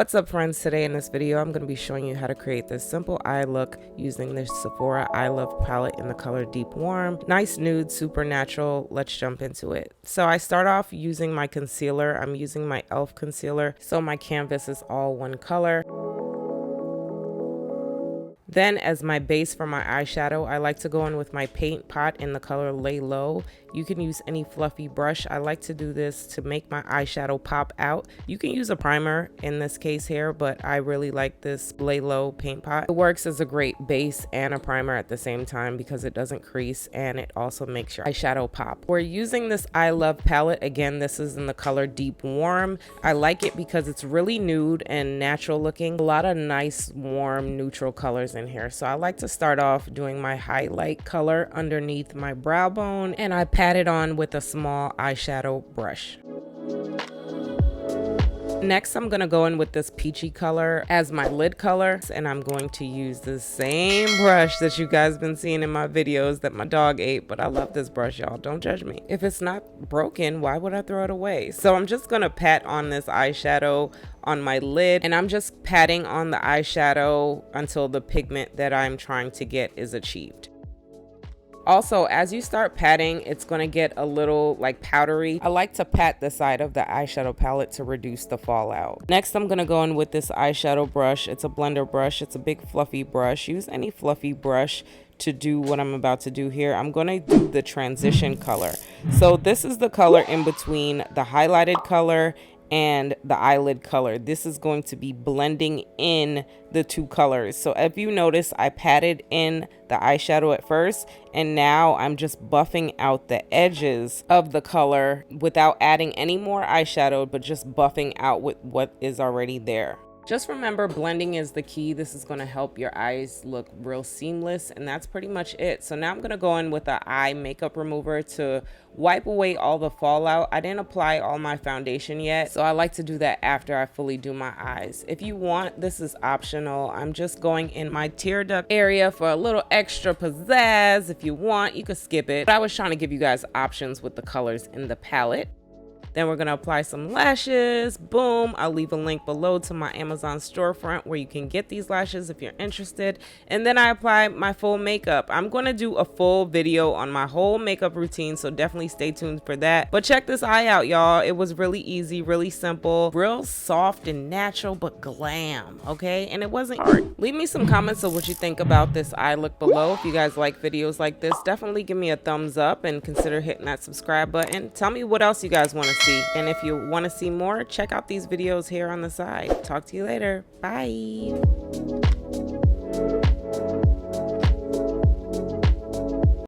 What's up friends, today in this video I'm going to be showing you how to create this simple eye look using this Sephora Eye Love palette in the color Deep Warm. Nice nude, super natural. Let's jump into it. So I start off using my concealer. I'm using my e.l.f. concealer, so my canvas is all one color. Then as my base for my eyeshadow, I like to go in with my paint pot in the color Lay Low. You can use any fluffy brush. I like to do this to make my eyeshadow pop out. You can use a primer in this case here, but I really like this Lay Low paint pot. It works as a great base and a primer at the same time because it doesn't crease and it also makes your eyeshadow pop. We're using this Eye Love palette. Again, this is in the color Deep Warm. I like it because it's really nude and natural looking. A lot of nice, warm, neutral colors in here. So I like to start off doing my highlight color underneath my brow bone, and I pat it on with a small eyeshadow brush. Next, I'm going to go in with this peachy color as my lid color, and I'm going to use the same brush that you guys been seeing in my videos that my dog ate, but I love this brush, y'all. Don't judge me. If it's not broken, why would I throw it away? So I'm just going to pat on this eyeshadow on my lid, and I'm just patting on the eyeshadow until the pigment that I'm trying to get is achieved. Also, as you start patting, it's going to get a little like powdery. I like to pat the side of the eyeshadow palette to reduce the fallout. Next, I'm going to go in with this eyeshadow brush. It's a blender brush. It's a big fluffy brush. Use any fluffy brush to do what I'm about to do here. I'm going to do the transition color. So this is the color in between the highlighted color and the eyelid color. This is going to be blending in the two colors. So if you notice, I patted in the eyeshadow at first, and now I'm just buffing out the edges of the color without adding any more eyeshadow, but just buffing out with what is already there. Just remember, blending is the key. This is going to help your eyes look real seamless, and that's pretty much it. So now I'm going to go in with an eye makeup remover to wipe away all the fallout. I didn't apply all my foundation yet, so I like to do that after I fully do my eyes. If you want, this is optional. I'm just going in my tear duct area for a little extra pizzazz. If you want, you could skip it, but I was trying to give you guys options with the colors in the palette. Then we're going to apply some lashes. Boom. I'll leave a link below to my Amazon storefront where you can get these lashes if you're interested. And then I apply my full makeup. I'm going to do a full video on my whole makeup routine, so definitely stay tuned for that. But check this eye out, y'all. It was really easy, really simple, real soft and natural, but glam, okay? And it wasn't hard. Leave me some comments of what you think about this eye look below. If you guys like videos like this, definitely give me a thumbs up and consider hitting that subscribe button. Tell me what else you guys want to see. And if you want to see more, check out these videos here on the side. Talk to you later. Bye.